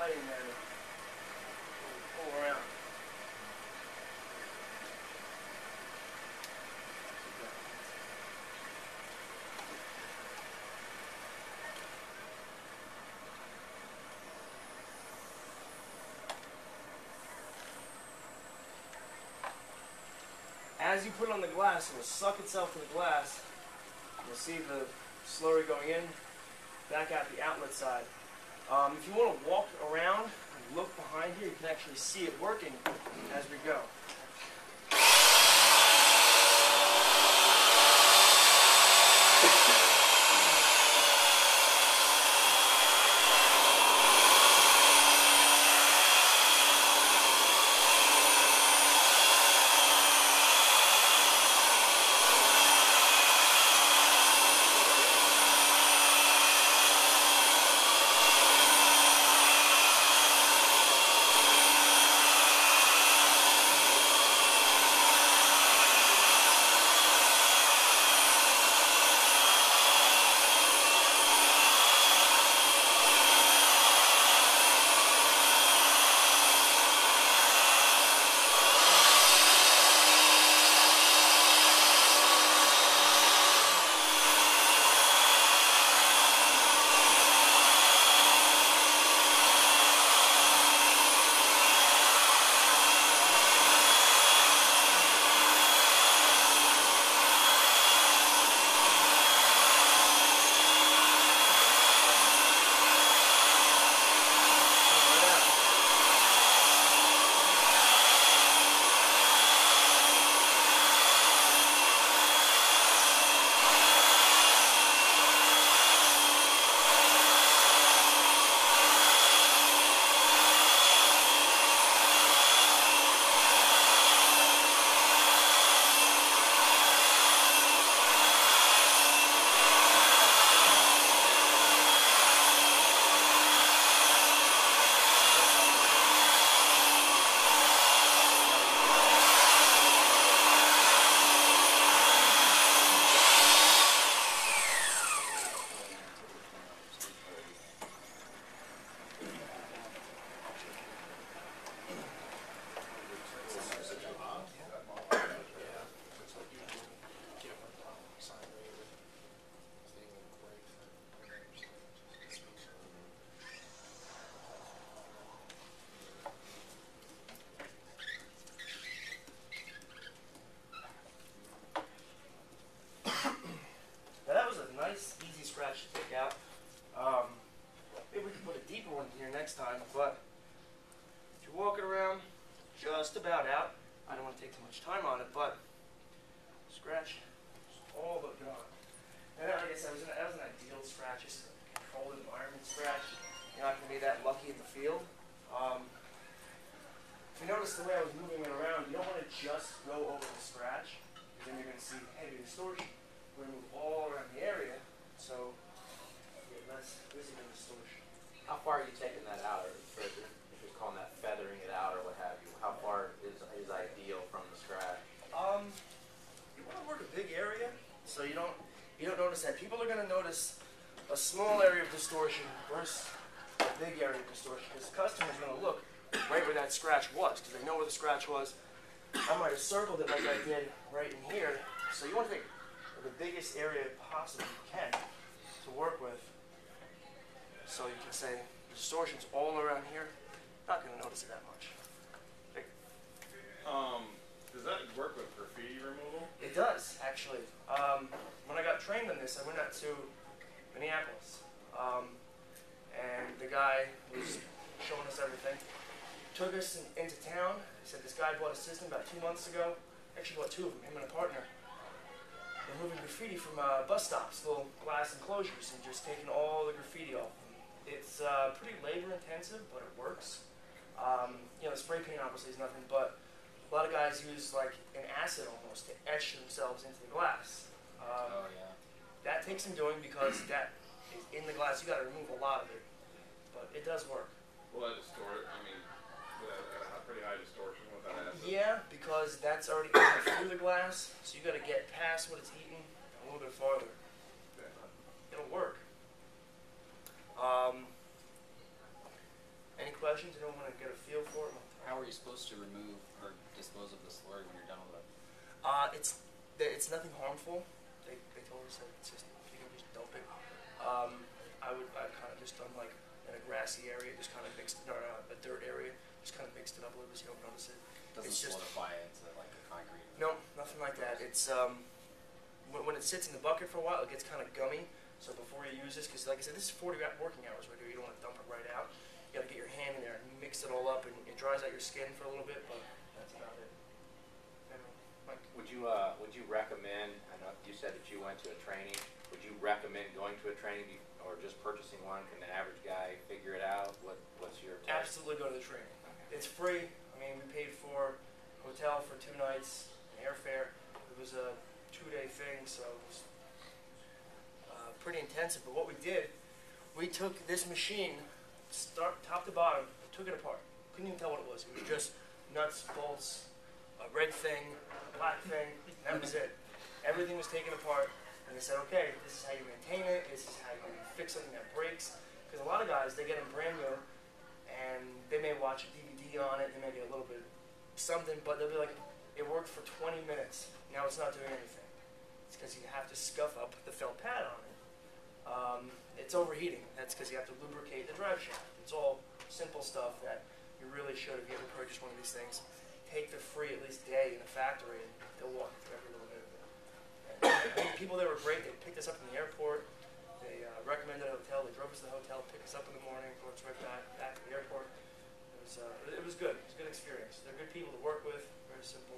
lighting manual. Pull around. As you put it on the glass, it will suck itself to the glass. You'll see the slurry going in, back out the outlet side. If you want to walk around and look behind here, you can actually see it working as we go. Easy scratch to take out. Maybe we can put a deeper one here next time, but if you're walking around just about out, I don't want to take too much time on it, but scratch is all but gone. And I guess that was an ideal scratch, just a controlled environment scratch. You're not going to be that lucky in the field. If you notice the way I was moving it around, you don't want to just go over the scratch, because then you're going to see heavy distortion. We're going to move all around the area, so get less visible distortion. How far are you taking that out, or if you're calling that feathering it out, or what have you? How far is ideal from the scratch? You want to work a big area, so you don't notice that. People are going to notice a small area of distortion versus a big area of distortion, because the customer's going to look right where that scratch was, because they know where the scratch was. I might have circled it like I did right in here, so you want to take the biggest area possible you can to work with. So you can say the distortion's all around here. Not going to notice it that much. Does that work with graffiti removal? It does, actually. When I got trained on this, I went out to Minneapolis, and the guy was showing us everything. Took us into town. He said this guy bought a system about 2 months ago. Actually bought two of them, him and a partner. Removing graffiti from bus stops, little glass enclosures, and just taking all the graffiti off them. It's pretty labor intensive, but it works. You know, spray paint obviously is nothing, but a lot of guys use like an acid almost to etch themselves into the glass. Oh yeah. That takes some doing because that is in the glass. You got to remove a lot of it, but it does work. Will that distort? I mean, a pretty high distortion with that acid? Yeah, because that's already going through the glass, so you got to get past what it's eating a little bit farther. It'll work. Any questions. You don't want to get a feel for it. How are you supposed to remove or dispose of the slurry when you're done with it? It's nothing harmful. They told us that it's just you can just dump it. I've kind of just done like in a grassy area, just kind of mixed no, a dirt area, just kind of mixed it up a little bit so you don't notice it. Doesn't It's just solidify into like a concrete. no, nothing like that. It's when it sits in the bucket for a while, it gets kind of gummy. So before you use this, because like I said, this is 40 working hours right here. You don't want to dump it right out. You got to get your hand in there and mix it all up, and it dries out your skin for a little bit, but that's about it. Mike? Would you recommend? I know you said that you went to a training. Would you recommend going to a training or just purchasing one? Can the average guy figure it out? What's your take? Absolutely go to the training. It's free. I mean, we paid for hotel for 2 nights, and airfare. It was a 2-day thing, so it was pretty intensive. But what we did, we took this machine, top to bottom, took it apart. Couldn't even tell what it was. It was just nuts, bolts, a red thing, a black thing, and that was it. Everything was taken apart, and they said, okay, this is how you maintain it, this is how you fix something that breaks. Because a lot of guys, they get them brand new, and they may watch a DVD on it, they may get a little bit something, but they'll be like, it worked for 20 minutes, now it's not doing anything. It's because you have to scuff up the felt pad on it. It's overheating. That's because you have to lubricate the drive shaft. It's all simple stuff that you really should, if you ever purchase one of these things, take the free at least day in the factory, and they'll walk you through every little bit of it. And people there were great. They picked us up in the airport. They recommended a hotel. They drove us to the hotel, picked us up in the morning, brought us right back to the airport. It was good. It was a good experience. They're good people to work with. Very simple.